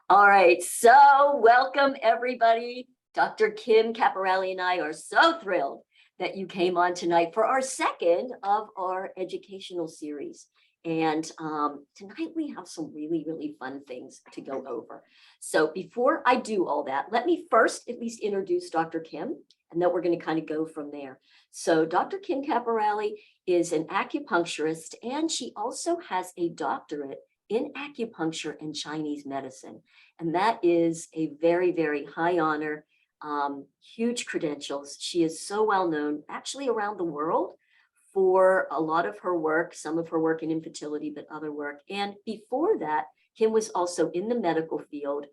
All right, so welcome everybody. Dr. Kym Caporale and I are so thrilled that you came on tonight for our second of our educational series. And tonight we have some really, really fun things to go over. So before I do all that, let me first at least introduce Dr. Kym, and then we're going to kind of go from there. So Dr. Kym Caporale is an acupuncturist, and she also has a doctorate in acupuncture and Chinese medicine. And that is a very, very high honor, huge credentials. She is so well known actually around the world for a lot of her work, some of her work in infertility, but other work. And before that, Kym was also in the medical field.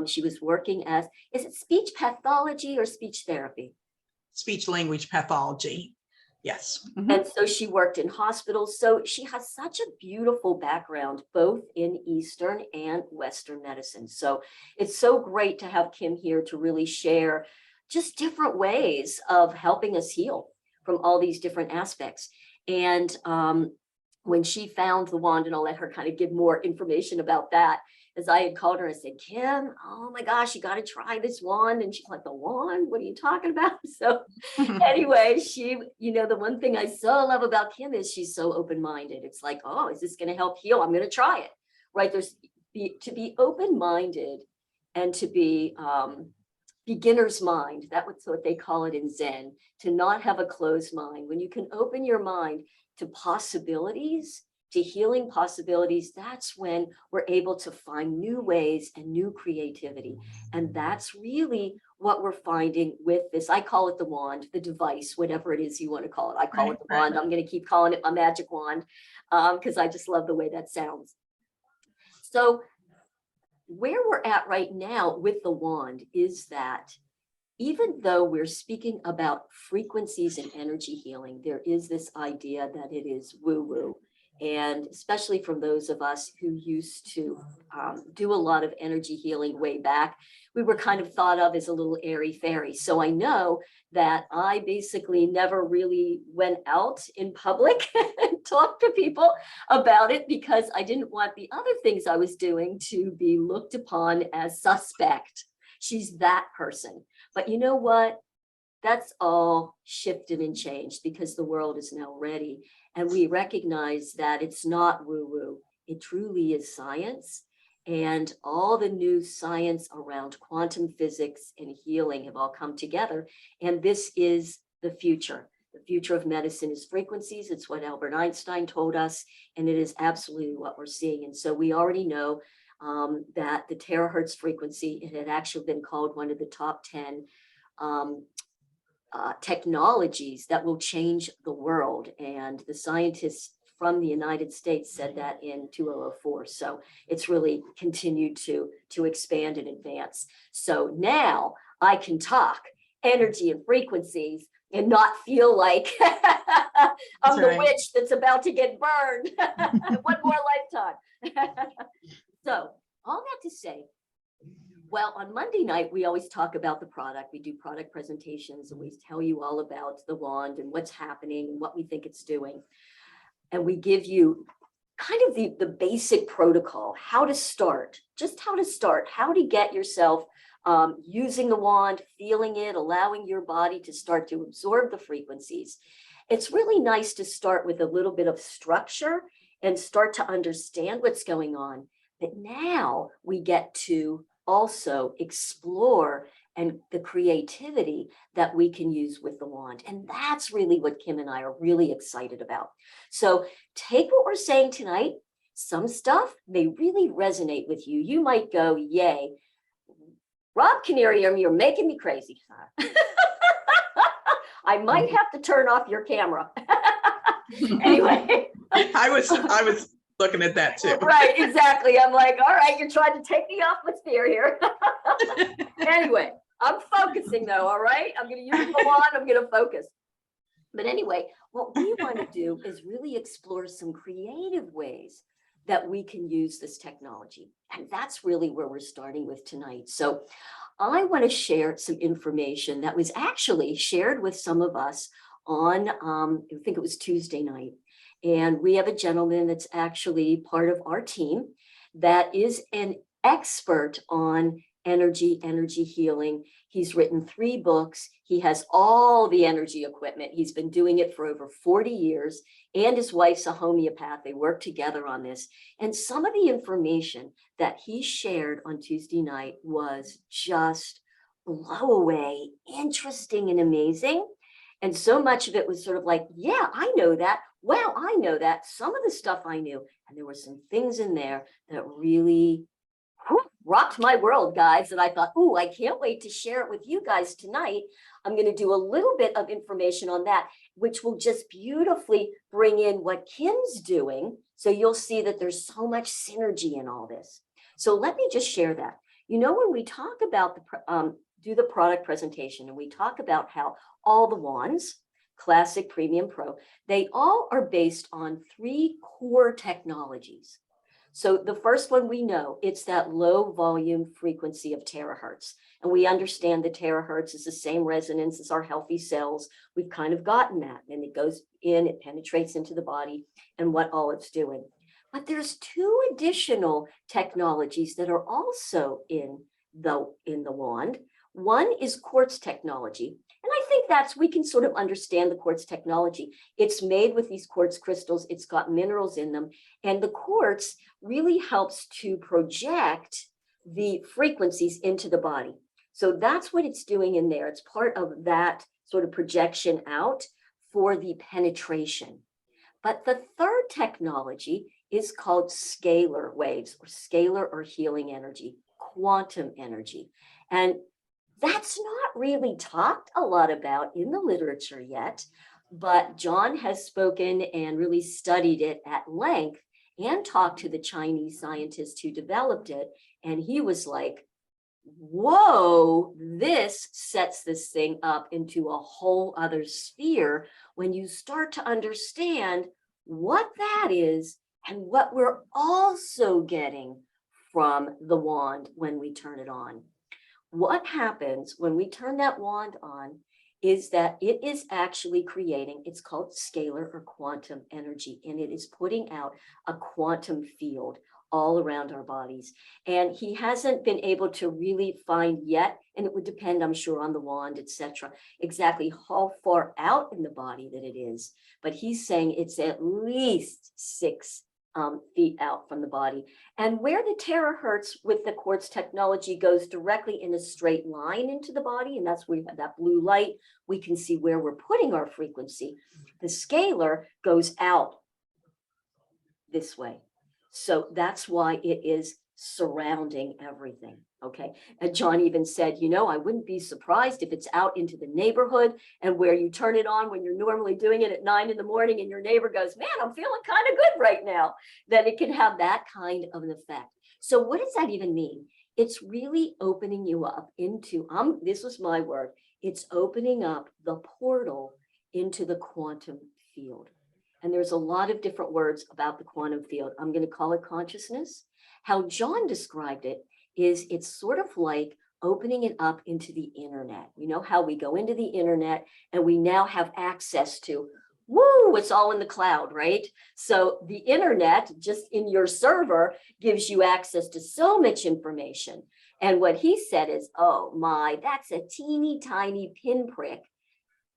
She was working as, is it speech pathology or speech therapy? Speech language pathology. Yes. Mm-hmm. And so she worked in hospitals. So she has such a beautiful background, both in Eastern and Western medicine. So it's so great to have Kym here to really share just different ways of helping us heal from all these different aspects. And when she found the wand, and I'll let her kind of give more information about that, as I had called her, I said, Kym, oh my gosh, you got to try this wand. And she's like, the wand? What are you talking about? So anyway, she, the one thing I so love about Kym is she's so open-minded. It's like, oh, is this going to help heal? I'm going to try it, right? To be open-minded and to be beginner's mind. That's what they call it in Zen, to not have a closed mind. When you can open your mind to possibilities, to healing possibilities, that's when we're able to find new ways and new creativity. And that's really what we're finding with this. I call it the wand, the device, whatever it is you want to call it. I call it the wand. I'm going to keep calling it my magic wand because I just love the way that sounds. So where we're at right now with the wand is that even though we're speaking about frequencies and energy healing, there is this idea that it is woo-woo. And especially from those of us who used to do a lot of energy healing way back, we were kind of thought of as a little airy fairy. So I know that I basically never really went out in public and talked to people about it because I didn't want the other things I was doing to be looked upon as suspect. She's that person. But you know what? That's all shifted and changed because the world is now ready. And we recognize that it's not woo-woo. It truly is science. And all the new science around quantum physics and healing have all come together. And this is the future. The future of medicine is frequencies. It's what Albert Einstein told us. And it is absolutely what we're seeing. And so we already know that the terahertz frequency, it had actually been called one of the top 10 technologies that will change the world. And the scientists from the United States said that in 2004. So it's really continued to expand and advance. So now I can talk energy and frequencies and not feel like I'm the witch that's about to get burned one more lifetime. So all that to say, well, on Monday night, we always talk about the product. We do product presentations and we tell you all about the wand and what's happening and what we think it's doing. And we give you kind of the basic protocol, how to start, how to get yourself using the wand, feeling it, allowing your body to start to absorb the frequencies. It's really nice to start with a little bit of structure and start to understand what's going on. But now we get to also explore and the creativity that we can use with the wand. And that's really what Kym and I are really excited about. So take what we're saying tonight. Some stuff may really resonate with you. You might go, yay, Rob Canarium, you're making me crazy. I might have to turn off your camera. Anyway. I was looking at that too. Right, exactly. I'm like, all right, you're trying to take me off my spear here. Anyway, I'm focusing though, all right? I'm going to use the wand, I'm going to focus. But anyway, what we want to do is really explore some creative ways that we can use this technology. And that's really where we're starting with tonight. So I want to share some information that was actually shared with some of us on, I think it was Tuesday night. And we have a gentleman that's actually part of our team that is an expert on energy healing. He's written 3 books. He has all the energy equipment. He's been doing it for over 40 years, and his wife's a homeopath. They work together on this. And some of the information that he shared on Tuesday night was just blow away, interesting and amazing. And so much of it was sort of like, yeah, I know that. Wow, I know that. Some of the stuff I knew. And there were some things in there that really rocked my world, guys. And I thought, oh, I can't wait to share it with you guys tonight. I'm going to do a little bit of information on that, which will just beautifully bring in what Kym's doing. So you'll see that there's so much synergy in all this. So let me just share that. You know, when we talk about do the product presentation and we talk about how all the wands, Classic, Premium, Pro, they all are based on 3 core technologies. So the first one we know, it's that low volume frequency of terahertz. And we understand the terahertz is the same resonance as our healthy cells. We've kind of gotten that, and it goes in, it penetrates into the body and what all it's doing. But there's 2 additional technologies that are also in the wand. One is quartz technology. And I think we can sort of understand the quartz technology. It's made with these quartz crystals. It's got minerals in them. And the quartz really helps to project the frequencies into the body. So that's what it's doing in there. It's part of that sort of projection out for the penetration. But the third technology is called scalar waves, or scalar or healing energy, quantum energy. And that's not really talked a lot about in the literature yet, but John has spoken and really studied it at length and talked to the Chinese scientist who developed it. And he was like, whoa, this sets this thing up into a whole other sphere when you start to understand what that is and what we're also getting from the wand when we turn it on. What happens when we turn that wand on is that it is actually creating, it's called scalar or quantum energy, and it is putting out a quantum field all around our bodies. And he hasn't been able to really find yet, and it would depend, I'm sure, on the wand, etc., exactly how far out in the body that it is. But he's saying it's at least 6 feet out from the body. And where the terahertz with the quartz technology goes directly in a straight line into the body, and that's where we have that blue light, we can see where we're putting our frequency. The scalar goes out this way. So that's why it is surrounding everything. Okay. And John even said, you know, I wouldn't be surprised if it's out into the neighborhood and where you turn it on when you're normally doing it at 9 in the morning and your neighbor goes, man, I'm feeling kind of good right now, that it can have that kind of an effect. So what does that even mean? It's really opening you up into, this was my word, it's opening up the portal into the quantum field. And there's a lot of different words about the quantum field. I'm going to call it consciousness. How John described it is it's sort of like opening it up into the internet. You know how we go into the internet and we now have access to, woo, it's all in the cloud, right? So the internet just in your server gives you access to so much information. And what he said is, oh my, that's a teeny tiny pinprick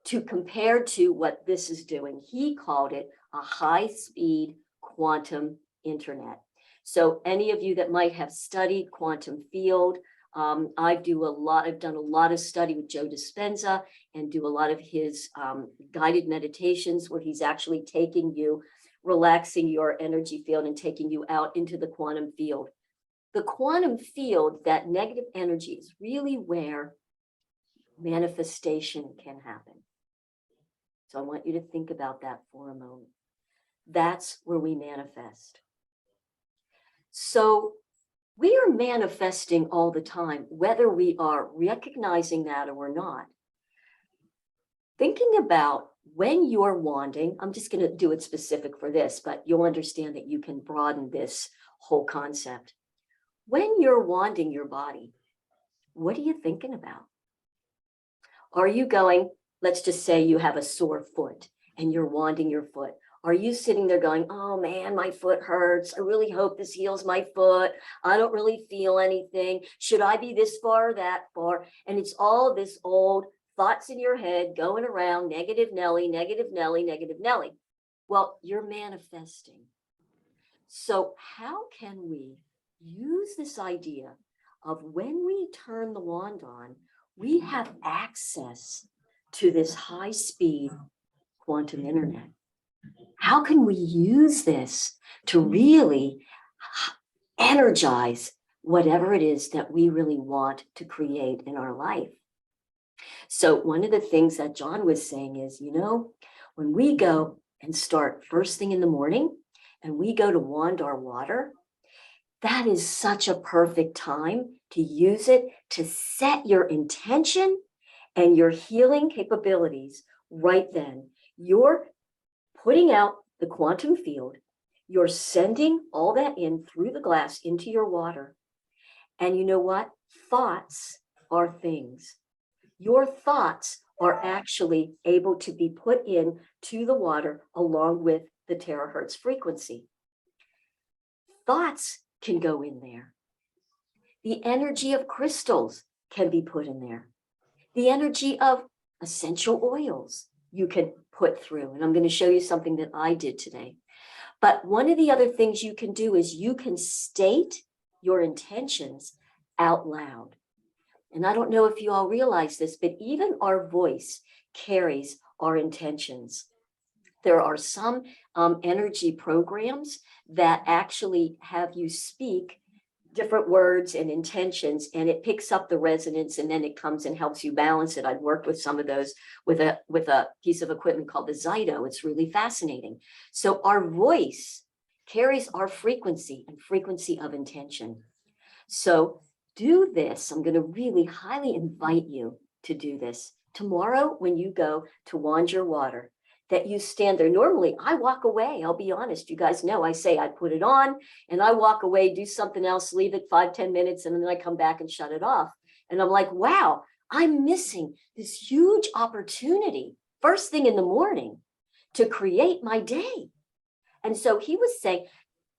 to compare to what this is doing. He called it a high-speed quantum internet. So any of you that might have studied quantum field, I've done a lot of study with Joe Dispenza and do a lot of his guided meditations where he's actually taking you, relaxing your energy field and taking you out into the quantum field. The quantum field, that negative energy, is really where manifestation can happen. So I want you to think about that for a moment. That's where we manifest. So we are manifesting all the time, whether we are recognizing that or we're not. Thinking about when you're wanding, I'm just going to do it specific for this, but you'll understand that you can broaden this whole concept. When you're wanding your body, what are you thinking about? Are you going, let's just say you have a sore foot and you're wanding your foot. Are you sitting there going, oh man, my foot hurts. I really hope this heals my foot. I don't really feel anything. Should I be this far or that far? And it's all this old thoughts in your head going around, negative Nelly, negative Nelly, negative Nelly. Well, you're manifesting. So how can we use this idea of when we turn the wand on, we have access to this high-speed quantum internet? How can we use this to really energize whatever it is that we really want to create in our life? So one of the things that John was saying is, when we go and start first thing in the morning and we go to wand our water, that is such a perfect time to use it to set your intention and your healing capabilities right then. You're putting out the quantum field, you're sending all that in through the glass into your water. And you know what? Thoughts are things. Your thoughts are actually able to be put in to the water along with the terahertz frequency. Thoughts can go in there. The energy of crystals can be put in there. The energy of essential oils you can put through. And I'm going to show you something that I did today. But one of the other things you can do is you can state your intentions out loud. And I don't know if you all realize this, but even our voice carries our intentions. There are some energy programs that actually have you speak different words and intentions, and it picks up the resonance, and then it comes and helps you balance it. I've worked with some of those with a piece of equipment called the Zyto. It's really fascinating. So our voice carries our frequency and frequency of intention. So do this. I'm going to really highly invite you to do this tomorrow when you go to wand your water, that you stand there. Normally I walk away. I'll be honest. You guys know I say I put it on and I walk away, do something else, leave it 5-10 minutes, and then I come back and shut it off. And I'm like, wow, I'm missing this huge opportunity first thing in the morning to create my day. And so he was saying,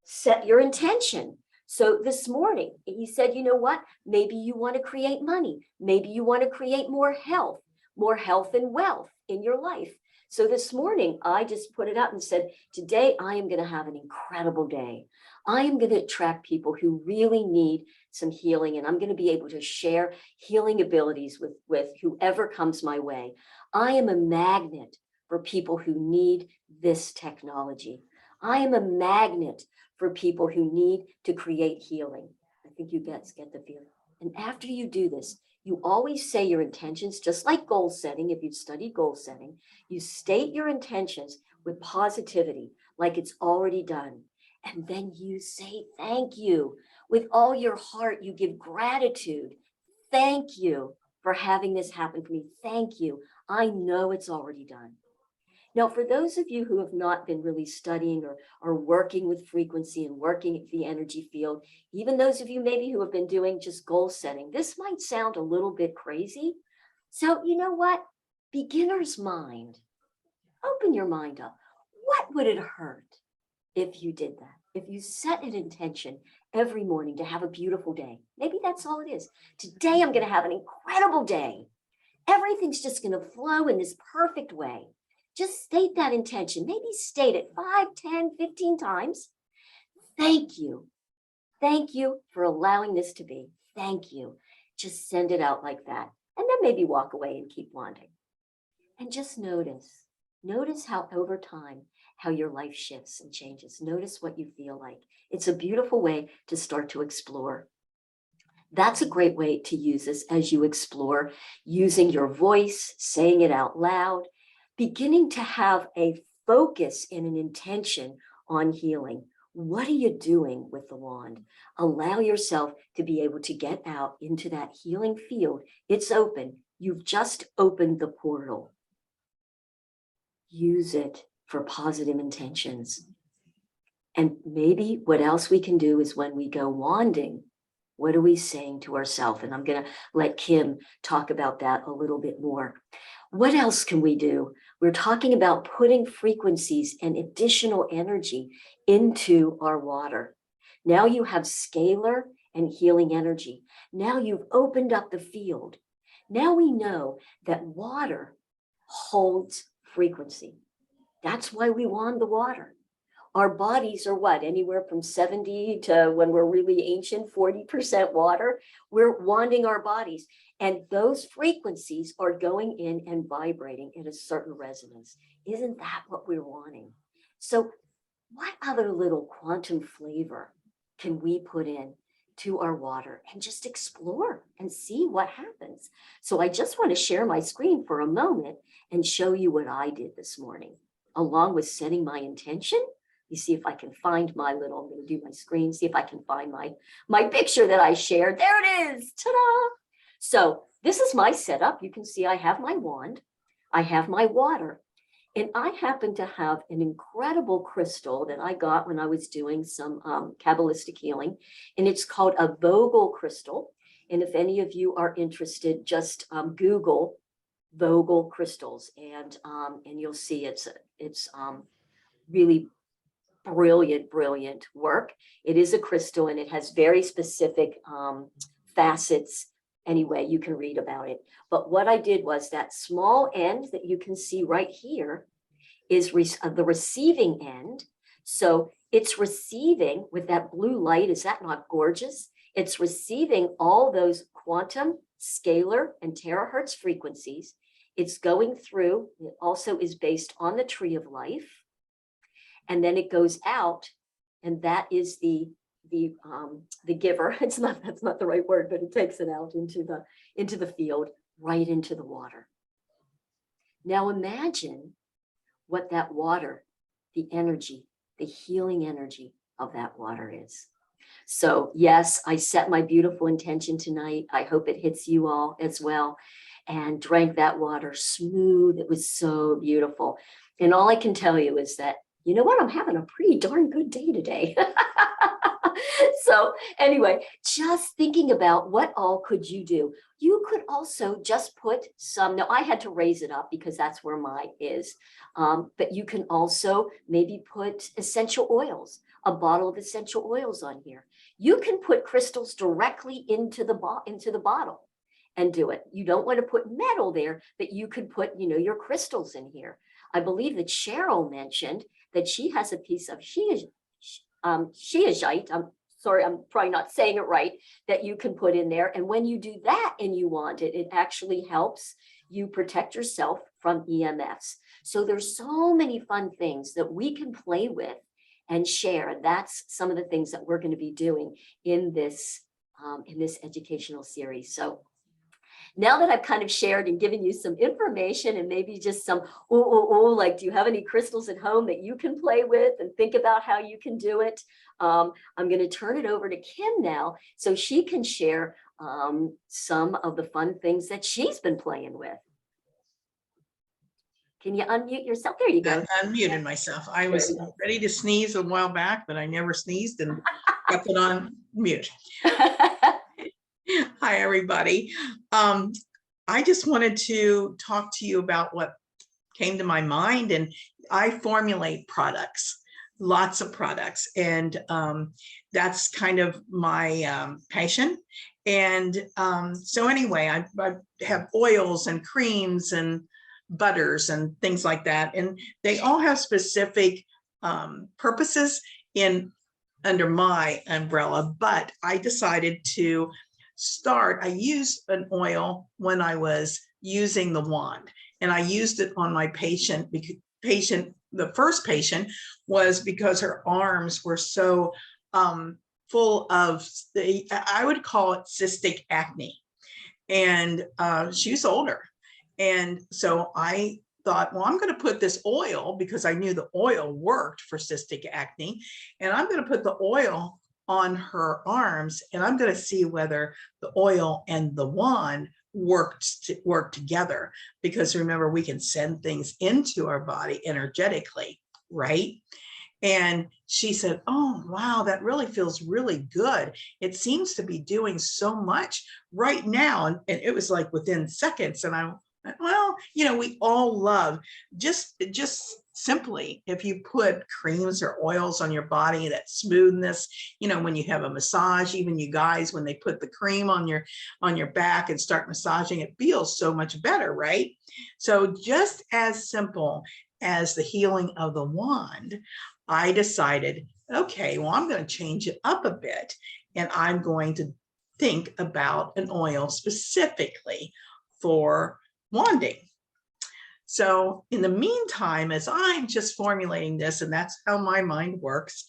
set your intention. So this morning, he said, you know what? Maybe you want to create money. Maybe you want to create more health and wealth in your life. So this morning, I just put it out and said, today I am going to have an incredible day. I am going to attract people who really need some healing, and I'm going to be able to share healing abilities with whoever comes my way. I am a magnet for people who need this technology. I am a magnet for people who need to create healing. I think you guys get the feeling. And after you do this, you always say your intentions, just like goal setting. If you've studied goal setting, you state your intentions with positivity, like it's already done. And then you say thank you. With all your heart, you give gratitude. Thank you for having this happen for me. Thank you. I know it's already done. Now, for those of you who have not been really studying or working with frequency and working at the energy field, even those of you maybe who have been doing just goal setting, this might sound a little bit crazy. So you know what? Beginner's mind. Open your mind up. What would it hurt if you did that? If you set an intention every morning to have a beautiful day, maybe that's all it is. Today, I'm going to have an incredible day. Everything's just going to flow in this perfect way. Just state that intention. Maybe state it 5, 10, 15 times. Thank you. Thank you for allowing this to be. Thank you. Just send it out like that. And then maybe walk away and keep wanting. And just notice. Notice how over time, how your life shifts and changes. Notice what you feel like. It's a beautiful way to start to explore. That's a great way to use this as you explore, using your voice, saying it out loud, beginning to have a focus and an intention on healing. What are you doing with the wand? Allow yourself to be able to get out into that healing field. It's open. You've just opened the portal. Use it for positive intentions. And maybe what else we can do is when we go wanding, what are we saying to ourselves? And I'm going to let Kym talk about that a little bit more. What else can we do We're talking about putting frequencies and additional energy into our water. Now you have scalar and healing energy. Now you've opened up the field. Now we know that water holds frequency. That's why we wand the water. Our bodies are what? Anywhere from 70 to, when we're really ancient, 40% water. We're wanding our bodies. And those frequencies are going in and vibrating in a certain resonance. Isn't that what we're wanting? So what other little quantum flavor can we put in to our water and just explore and see what happens? So I just want to share my screen for a moment and show you what I did this morning, along with setting my intention. You see if I can find my little, I'm going to do my screen, see if I can find my picture that I shared. There it is. Ta-da! So this is my setup. You can see I have my wand, I have my water, and I happen to have an incredible crystal that I got when I was doing some Kabbalistic healing, and it's called a Vogel crystal. And if any of you are interested, just Google Vogel crystals, and you'll see it's really brilliant work. It is a crystal and it has very specific facets. Anyway, you can read about it. But what I did was that small end that you can see right here is the receiving end. So it's receiving with that blue light. Is that not gorgeous? It's receiving all those quantum, scalar, and terahertz frequencies. It's going through. It also is based on the tree of life. And then it goes out, and that is the giver. That's not the right word, but it takes it out into the field, right into the water. Now imagine what that water, the energy, the healing energy of that water is. So yes, I set my beautiful intention tonight. I hope it hits you all as well. And drank that water smooth. It was so beautiful. And all I can tell you is that, you know what, I'm having a pretty darn good day today. So anyway, just thinking about what all could you do. You could also just put some, now I had to raise it up because that's where mine is. But you can also maybe put essential oils, a bottle of essential oils on here. You can put crystals directly into the bottle and do it. You don't want to put metal there, but you could put, your crystals in here. I believe that Cheryl mentioned that she has a piece of shiazite. I'm sorry, I'm probably not saying it right, that you can put in there. And when you do that and you want it, it actually helps you protect yourself from EMFs. So there's so many fun things that we can play with and share. That's some of the things that we're going to be doing in this educational series. So now that I've kind of shared and given you some information and maybe just some, like, do you have any crystals at home that you can play with and think about how you can do it? I'm going to turn it over to Kym now so she can share some of the fun things that she's been playing with. Can you unmute yourself? There you go. I unmuted myself. I was ready to sneeze a while back, but I never sneezed and kept it on mute. Hi, everybody. I just wanted to talk to you about what came to my mind, and I formulate products, lots of products, and that's kind of my passion. And so anyway, I have oils and creams and butters and things like that, and they all have specific purposes under my umbrella, but I decided to I used an oil when I was using the wand, and I used it on my patient. The first patient was because her arms were so full of, I would call it cystic acne, and she was older. And so I thought, well, I'm going to put this oil, because I knew the oil worked for cystic acne, and I'm going to put the oil on her arms, and I'm going to see whether the oil and the wand work together, because remember, we can send things into our body energetically, right? And she said, oh, wow, that really feels really good. It seems to be doing so much right now. And it was like within seconds. And I Well, we all love just simply if you put creams or oils on your body, that smoothness, when you have a massage, even you guys, when they put the cream on your back and start massaging, it feels so much better, right? So just as simple as the healing of the wand, I decided, okay, well, I'm going to change it up a bit, and I'm going to think about an oil specifically for wanding. So in the meantime, as I'm just formulating this, and that's how my mind works,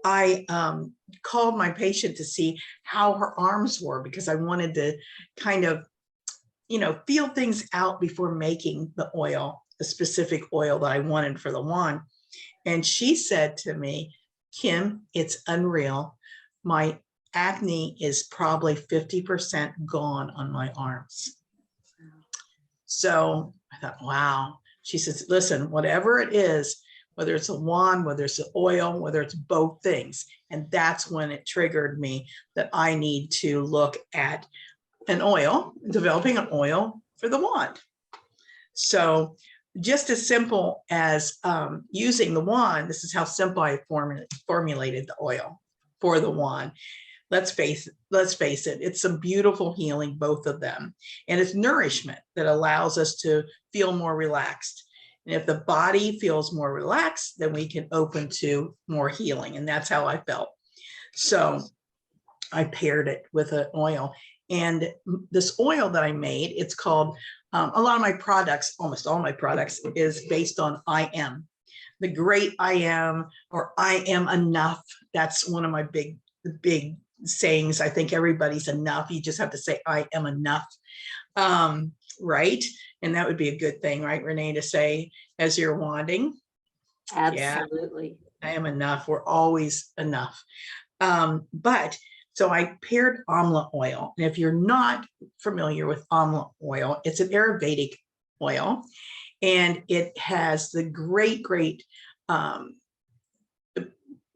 I called my patient to see how her arms were, because I wanted to kind of, feel things out before making the oil, the specific oil that I wanted for the wand. And she said to me, Kym, it's unreal. My acne is probably 50% gone on my arms. So I thought, wow. She says, listen, whatever it is, whether it's a wand, whether it's an oil, whether it's both things. And that's when it triggered me that I need to look at an oil, developing an oil for the wand. So just as simple as using the wand, this is how simple I formulated the oil for the wand. Let's face it, it's a beautiful healing, both of them. And it's nourishment that allows us to feel more relaxed. And if the body feels more relaxed, then we can open to more healing. And that's how I felt. So I paired it with an oil. And this oil that I made, it's called, a lot of my products, almost all my products, is based on I am. The great I am, or I am enough. That's one of my big sayings. I think everybody's enough. You just have to say, I am enough. Right? And that would be a good thing, right, Renee, to say as you're wanding. Absolutely. Yeah, I am enough. We're always enough. But so I paired amla oil. And if you're not familiar with amla oil, it's an Ayurvedic oil. And it has the great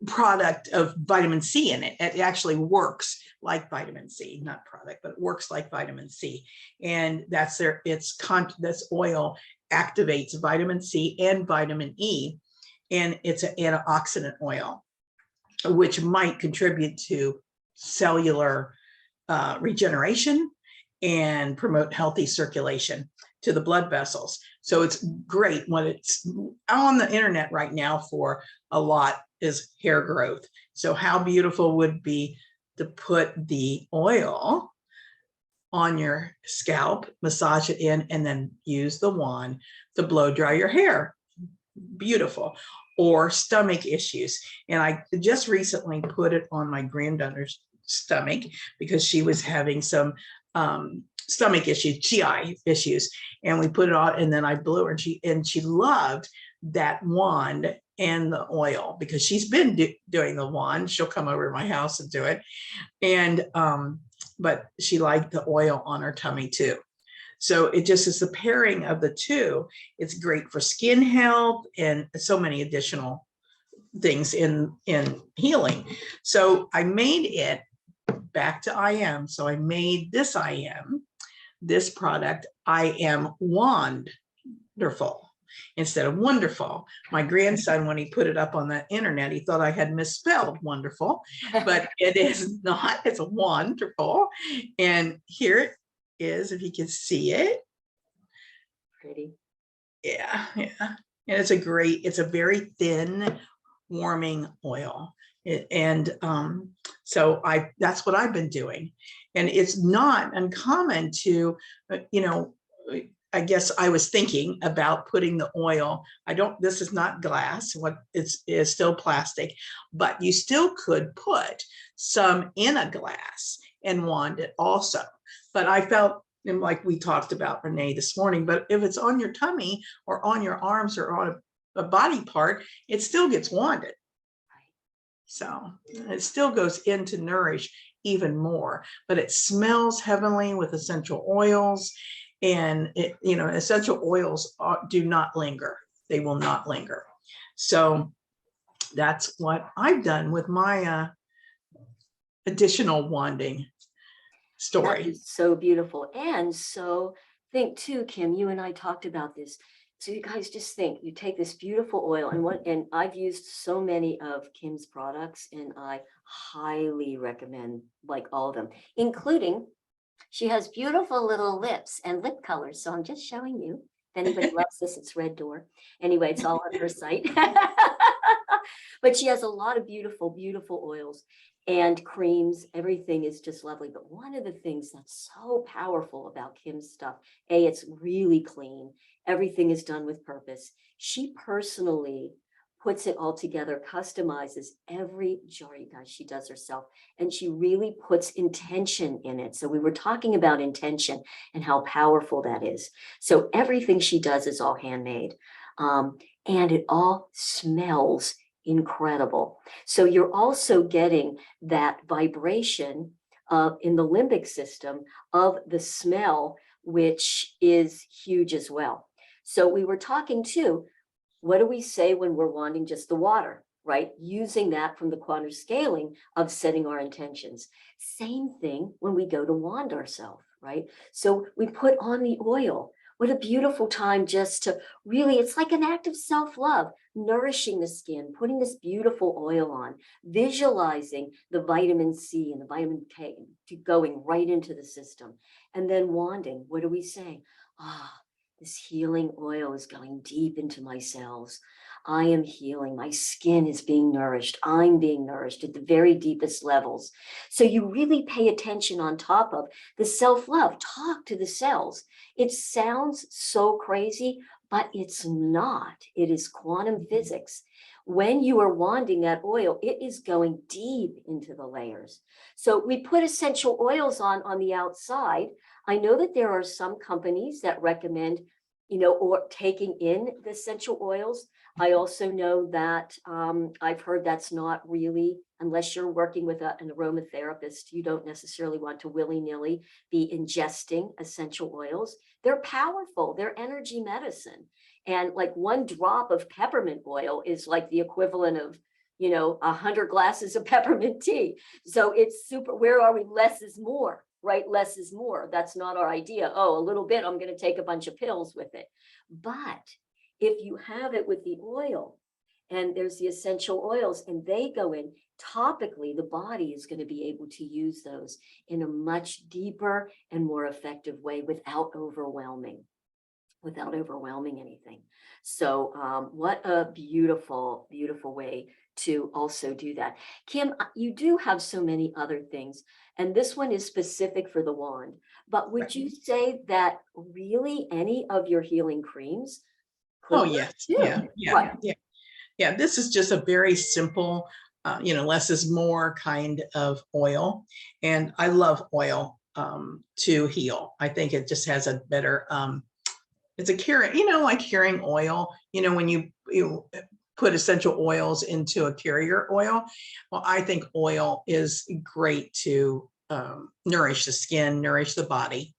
product of vitamin C in it. It actually works like vitamin C, not product, but it works like vitamin C. And that's this oil activates vitamin C and vitamin E. And it's an antioxidant oil, which might contribute to cellular regeneration and promote healthy circulation to the blood vessels. So it's great when it's on the internet right now for a lot is hair growth. So how beautiful would it be to put the oil on your scalp, massage it in, and then use the wand to blow dry your hair. Beautiful. Or stomach issues. And I just recently put it on my granddaughter's stomach because she was having some stomach issues, GI issues. And we put it on, and then I blew her, and she loved that wand and the oil because she's been doing the wand. She'll come over to my house and do it. And, but she liked the oil on her tummy too. So it just is the pairing of the two. It's great for skin health and so many additional things in healing. So I made it back to I am. So I made this this product, I am wonderful instead of wonderful. My grandson, when he put it up on the internet, he thought I had misspelled wonderful, but it is not. It's wonderful. And here it is, if you can see it. Pretty. Yeah. And it's a very thin warming oil. So that's what I've been doing. And it's not uncommon to, I guess I was thinking about putting the oil. This is not glass, is still plastic, but you still could put some in a glass and wand it also. But I felt, and like we talked about, Renee, this morning, but if it's on your tummy or on your arms or on a body part, it still gets wanded. So it still goes in to nourish even more, but it smells heavenly with essential oils. And essential oils do not linger. They will not linger. So that's what I've done with my additional wanding story. That is so beautiful and so think too, Kym, you and I talked about this. So you guys just think, you take this beautiful oil and I've used so many of Kym's products and I highly recommend like all of them, including she has beautiful little lips and lip colors. So I'm just showing you. If anybody loves this, it's Red Door. Anyway, it's all on her site. But she has a lot of beautiful, beautiful oils and creams. Everything is just lovely. But one of the things that's so powerful about Kym's stuff, it's really clean. Everything is done with purpose. She personally puts it all together, customizes every jar, you guys, she does herself. And she really puts intention in it. So we were talking about intention and how powerful that is. So everything she does is all handmade. And it all smells incredible. So you're also getting that vibration in the limbic system of the smell, which is huge as well. So we were talking too, what do we say when we're wanting just the water, right? Using that from the quantum scaling of setting our intentions. Same thing when we go to wand ourselves, right? So we put on the oil. What a beautiful time just to really, it's like an act of self-love, nourishing the skin, putting this beautiful oil on, visualizing the vitamin C and the vitamin K going right into the system. And then wanding, what are we saying? This healing oil is going deep into my cells. I am healing. My skin is being nourished. I'm being nourished at the very deepest levels. So you really pay attention on top of the self-love. Talk to the cells. It sounds so crazy, but it's not. It is quantum physics. When you are wanding that oil, it is going deep into the layers. So we put essential oils on the outside. I know that there are some companies that recommend, or taking in the essential oils. I also know that I've heard that's not really, unless you're working with an aromatherapist, you don't necessarily want to willy-nilly be ingesting essential oils. They're powerful, they're energy medicine. And like one drop of peppermint oil is like the equivalent of 100 glasses of peppermint tea. So it's super, where are we? Less is more, right? Less is more. That's not our idea. Oh, a little bit, I'm going to take a bunch of pills with it. But if you have it with the oil and there's the essential oils and they go in topically, the body is going to be able to use those in a much deeper and more effective way without overwhelming anything. So what a beautiful, beautiful way to also do that. Kym, you do have so many other things, and this one is specific for the wand, but would you say that really any of your healing creams could work yes. too? Yeah. This is just a very simple, less is more kind of oil. And I love oil to heal. I think it just has a better, it's a carrying, like carrying oil, when you put essential oils into a carrier oil. Well, I think oil is great to nourish the skin, nourish the body.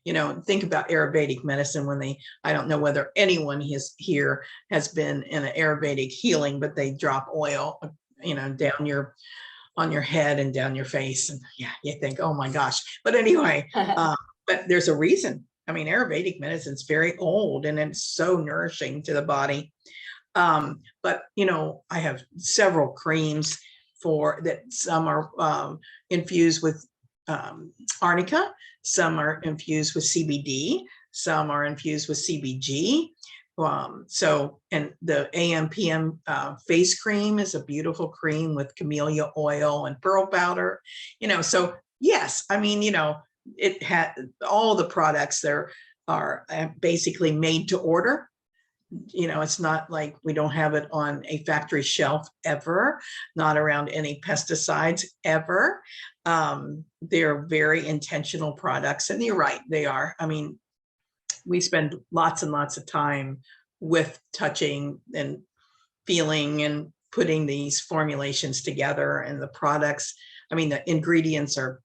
Think about Ayurvedic medicine when I don't know whether anyone here has been in an Ayurvedic healing, but they drop oil, down on your head and down your face. And you think, oh my gosh. But anyway, but there's a reason. I mean, Ayurvedic medicine is very old and it's so nourishing to the body. But, I have several creams for that. Some are infused with arnica, some are infused with CBD, some are infused with CBG. And the AM/PM face cream is a beautiful cream with camellia oil and pearl powder, so yes, I mean, it had all the products there are basically made to order. It's not like we don't have it on a factory shelf ever, not around any pesticides ever. They're very intentional products, and you're right, they are. I mean, we spend lots and lots of time with touching and feeling and putting these formulations together, and the products, I mean, the ingredients are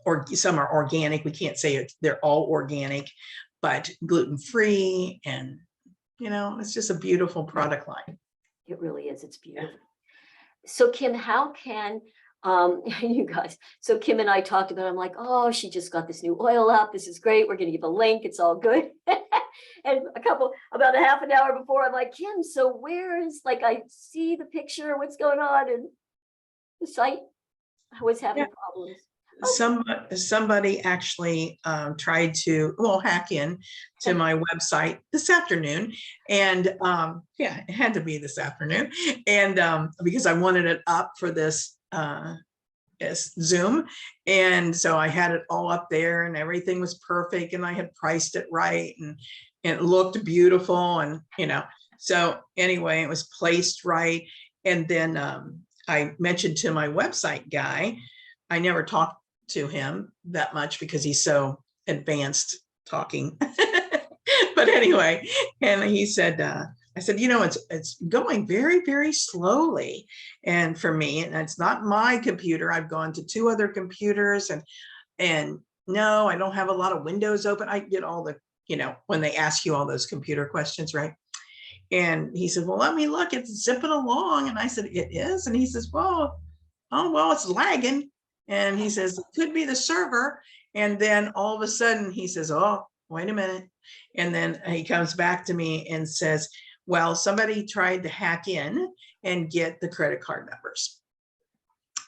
or some are organic. We can't say they're all organic, but gluten-free, and it's just a beautiful product line. It really is. It's beautiful. So Kym, how can You guys, so Kym and I talked about it. I'm like, oh, she just got this new oil up. This is great. We're going to give a link. It's all good. And about a half an hour before, I'm like, Kym, so where is, like, I see the picture, what's going on? And the site was having problems. Somebody actually tried to, well, hack in to my website this afternoon. And yeah, it had to be this afternoon. And because I wanted it up for this Zoom. And so I had it all up there and everything was perfect. And I had priced it right. And it looked beautiful. And, you know, so anyway, it was placed right. And then I mentioned to my website guy, I never talked to him that much because he's so advanced talking. But anyway, and he said, I said, you know, it's going very, very slowly. And for me, and it's not my computer. I've gone to 2 other computers and no, I don't have a lot of windows open. I get all the, you know, when they ask you all those computer questions, right? And he said, well, let me look, it's zipping along. And I said, it is. And he says, well, oh, well, it's lagging. And he says, it could be the server. And then all of a sudden he says, oh, wait a minute. And then he comes back to me and says, well, somebody tried to hack in and get the credit card numbers.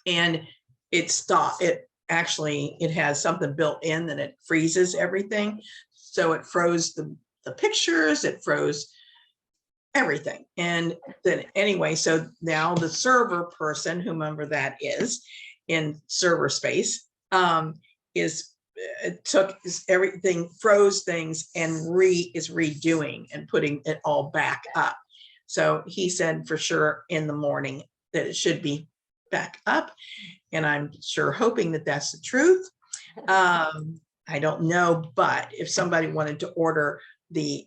And it stopped. It has something built in that it freezes everything. So it froze the pictures, it froze everything. And then anyway, so now the server person, whomever that is in server space, took everything, froze things, and is redoing and putting it all back up. So he said for sure in the morning that it should be back up. And I'm sure hoping that that's the truth. I don't know, but if somebody wanted to order the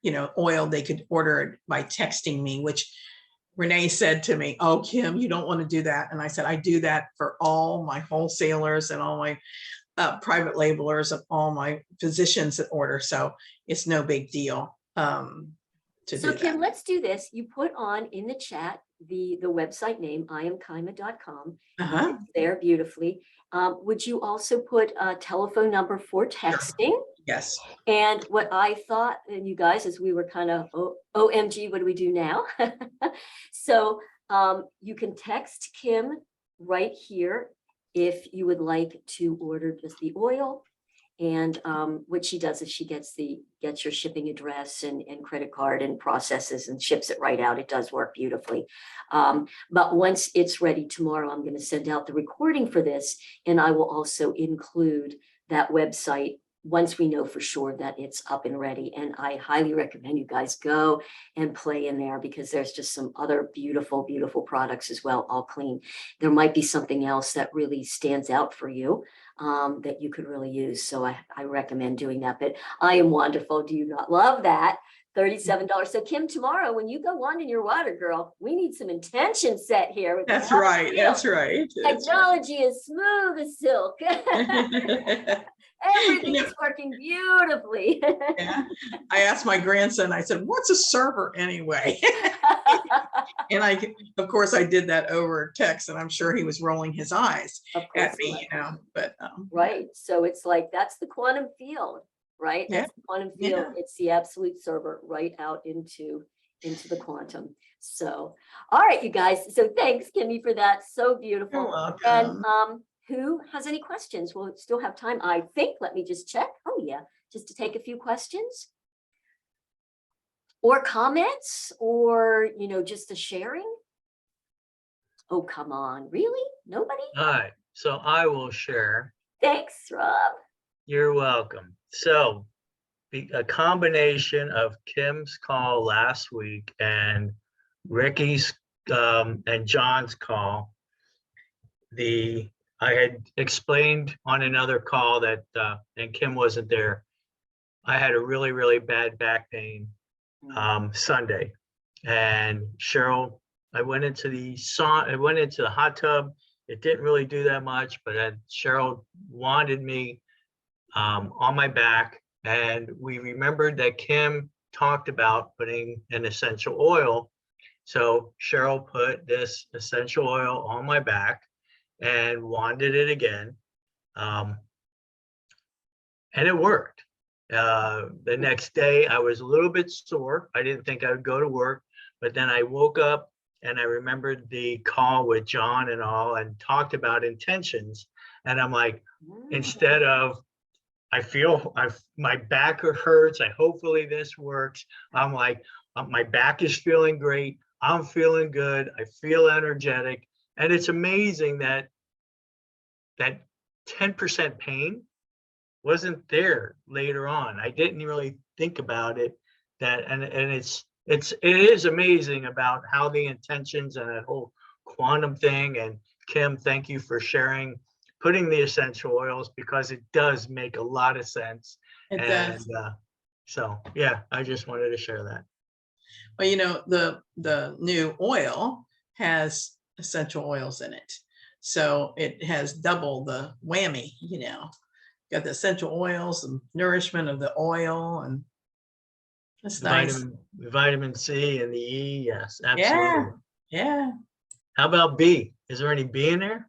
you know, oil, they could order it by texting me, which Renee said to me, oh, Kym, you don't want to do that. And I said, I do that for all my wholesalers and all my private labelers and all my physicians that order. So it's no big deal to do that. Kym, let's do this. You put on in the chat the website name, iamkyma.com. There beautifully. Would you also put a telephone number for texting? Sure. Yes. And what I thought, and you guys, as we were kind of, OMG, what do we do now? So you can text Kym right here if you would like to order just the oil. And what she does is she gets your shipping address and credit card and processes and ships it right out. It does work beautifully. But once it's ready tomorrow, I'm going to send out the recording for this, and I will also include that website once we know for sure that it's up and ready. And I highly recommend you guys go and play in there because there's just some other beautiful, beautiful products as well, all clean. There might be something else that really stands out for you that you could really use. So I recommend doing that. But I Am Wonderful, do you not love that? $37. So Kym, tomorrow when you go on in your water, girl, we need some intention set here. That's right. That's right. Technology is smooth as silk. Everything's working beautifully. Yeah. I asked my grandson, I said, what's a server anyway? And of course, I did that over text, and I'm sure he was rolling his eyes at me, you know, but. Right. So it's like, that's the quantum field, right? Yeah. That's the quantum field. Yeah. It's the absolute server right out into the quantum. So, all right, you guys. So thanks, Kimmy, for that. So beautiful. You're welcome. And who has any questions? We'll still have time, I think. Let me just check. Oh, yeah. Just to take a few questions or comments or, you know, just a sharing. Oh, come on. Really? Nobody? All right. So I will share. Thanks, Rob. You're welcome. So a combination of Kym's call last week and Ricky's and John's call, I had explained on another call that, and Kym wasn't there, I had a really, really bad back pain Sunday. And Cheryl, I went into the hot tub. It didn't really do that much, but then Cheryl wanted me on my back. And we remembered that Kym talked about putting an essential oil. So Cheryl put this essential oil on my back. and wanded it again. And it worked. The next day I was a little bit sore. I didn't think I would go to work, but then I woke up and I remembered the call with John and all and talked about intentions. And I'm like, instead of, my back hurts, hopefully this works. I'm like, my back is feeling great. I'm feeling good. I feel energetic. And it's amazing that 10% pain wasn't there later on. I didn't really think about it, and it is amazing about how the intentions and that whole quantum thing. And Kym, thank you for sharing, putting the essential oils, because it does make a lot of sense. It does. So yeah, I just wanted to share that. Well, the new oil has essential oils in it. So it has double the whammy, got the essential oils and nourishment of the oil, and that's nice. Vitamin C and the E, yes, absolutely. Yeah. How about B? Is there any B in there?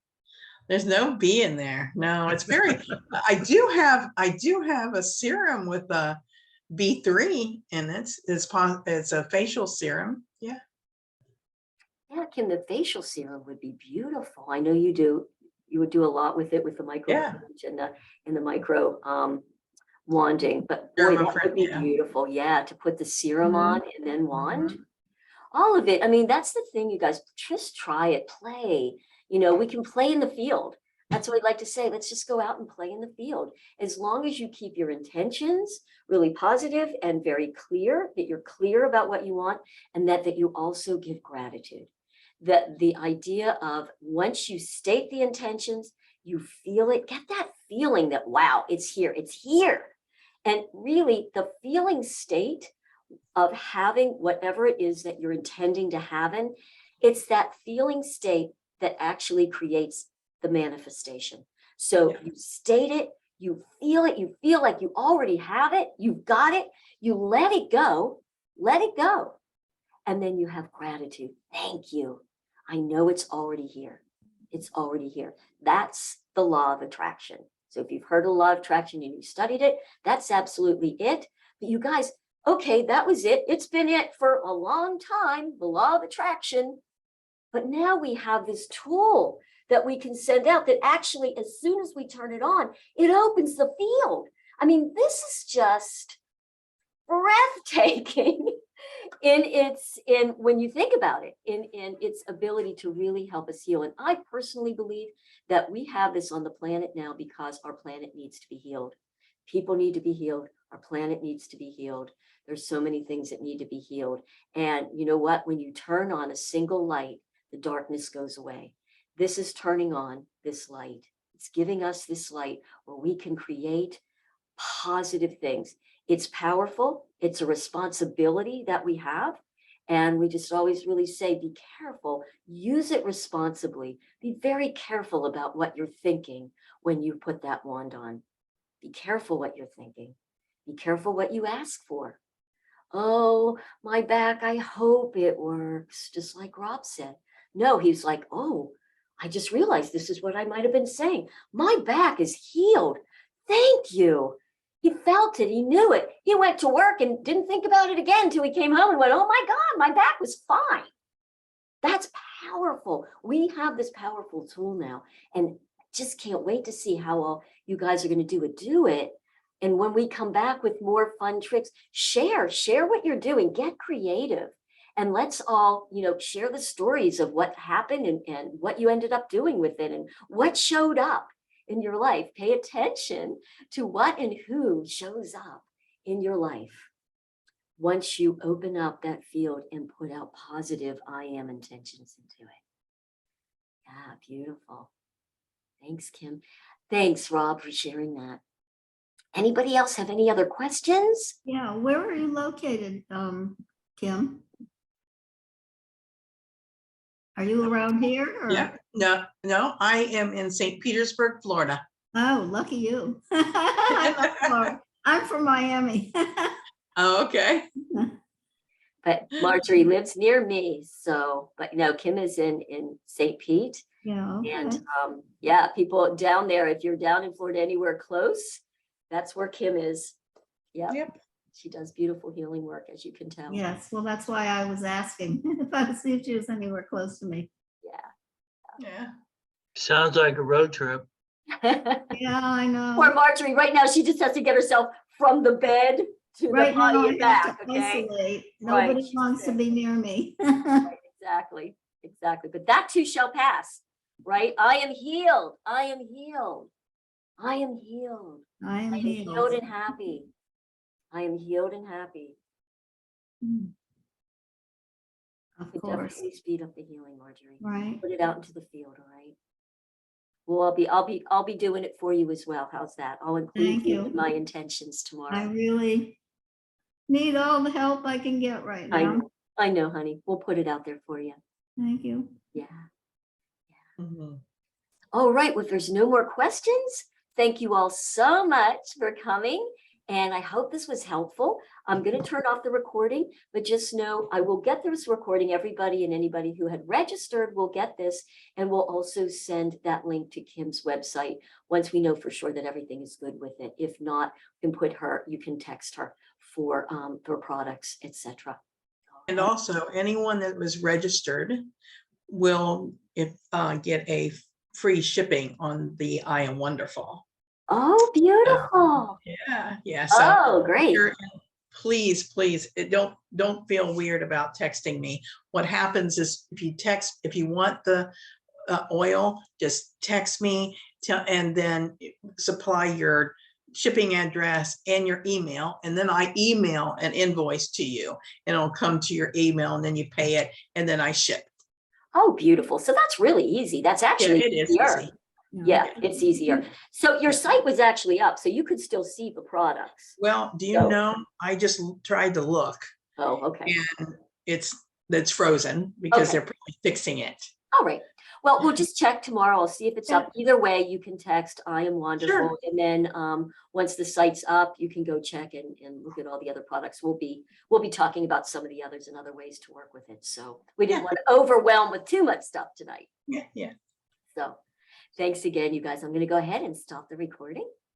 There's no B in there. No, it's very, I do have a serum with a B3 in it. It's a facial serum. Yeah. Yeah, Kym, the facial serum would be beautiful. I know you do. You would do a lot with it with the micro and the micro wanding, but boy, that would be beautiful. Yeah, to put the serum on and then wand. All of it. I mean, that's the thing, you guys, just try it, play. We can play in the field. That's what I'd like to say. Let's just go out and play in the field. As long as you keep your intentions really positive and very clear, that you're clear about what you want, and that you also give gratitude. That the idea of once you state the intentions, you feel it, get that feeling that, wow, it's here. And really the feeling state of having whatever it is that you're intending to have in, it's that feeling state that actually creates the manifestation. So you state it, you feel like you already have it, you've got it, you let it go. And then you have gratitude. Thank you. I know it's already here. It's already here. That's the law of attraction. So if you've heard of the law of attraction and you studied it, that's absolutely it. But you guys, okay, that was it. It's been it for a long time, the law of attraction. But now we have this tool that we can send out that actually, as soon as we turn it on, it opens the field. I mean, this is just breathtaking when you think about it, in its ability to really help us heal. And I personally believe that we have this on the planet now because our planet needs to be healed. People need to be healed. Our planet needs to be healed. There's so many things that need to be healed. And you know what? When you turn on a single light, the darkness goes away. This is turning on this light. It's giving us this light where we can create positive things. It's powerful. It's a responsibility that we have. And we just always really say, be careful, use it responsibly. Be very careful about what you're thinking when you put that wand on. Be careful what you're thinking. Be careful what you ask for. Oh, my back, I hope it works, just like Rob said. No, he's like, oh, I just realized this is what I might have been saying. My back is healed. Thank you. He felt it. He knew it. He went to work and didn't think about it again until he came home and went, oh my God, my back was fine. That's powerful. We have this powerful tool now, and just can't wait to see how all you guys are going to do it. And when we come back with more fun tricks, share what you're doing, get creative. And let's all, share the stories of what happened and what you ended up doing with it and what showed up in your life. Pay attention to what and who shows up in your life once you open up that field and put out positive I am intentions into it. Yeah, beautiful. Thanks, Kym. Thanks, Rob, for sharing that. Anybody else have any other questions? Yeah, where are you located, Kym? Are you around here? Or? Yeah, no, I am in St. Petersburg, Florida. Oh, lucky you. I love Florida. I'm from Miami. Oh, okay. But Marjorie lives near me. So, but no, Kym is in St. Pete. Yeah. And Okay. yeah, people down there, if you're down in Florida anywhere close, that's where Kym is. Yep. Yep. She does beautiful healing work, as you can tell. Yes, well, that's why I was asking if she was anywhere close to me. Yeah. Sounds like a road trip. Yeah. Yeah, I know. Poor Marjorie, right now, she just has to get herself from the bed to the Right now, potty I and have back, to okay? isolate. Right, Nobody she's wants to sick. be near me. Right, exactly, exactly. But that too shall pass, right? I am healed. I am healed. I am healed. I am I am healed healed. and happy. I am healed and happy. Mm. Of Could course, definitely speed up the healing, Marjorie. right? Put it out into the field, all right? Well, I'll be doing it for you as well. How's that? I'll include Thank you you. in my intentions I tomorrow. really need all the help I can get right now. I know, honey. We'll put it out there for you. Thank you. Yeah. Mhm. All right. Well, if there's no more questions, thank you all so much for coming. And I hope this was helpful. I'm going to turn off the recording, but just know I will get this recording. Everybody and anybody who had registered will get this. And we'll also send that link to Kym's website once we know for sure that everything is good with it. If not, you can text her for products, etc. And also, anyone that was registered will get a free shipping on the I Am Wonderful. Oh, beautiful. Yeah. So Oh, great. please, don't feel weird about texting me. What happens is if you want the oil, just text me and then supply your shipping address and your email, and then I email an invoice to you, and it'll come to your email, and then you pay it, and then I ship. Oh, beautiful. So that's really easy. That's actually it is easier. easy. Yeah, it's easier. So your site was actually up, so you could still see the products. Well, do you So- know, I just tried to look, Oh, okay. and it's frozen because Okay. they're probably fixing it. All right. Well, we'll just check tomorrow. I'll see if it's up. Either way, you can text I Am Wonderful. Sure. And then once the site's up, you can go check and look at all the other products. We'll be talking about some of the others and other ways to work with it. So we didn't want to overwhelm with too much stuff tonight. Yeah. So thanks again, you guys. I'm going to go ahead and stop the recording.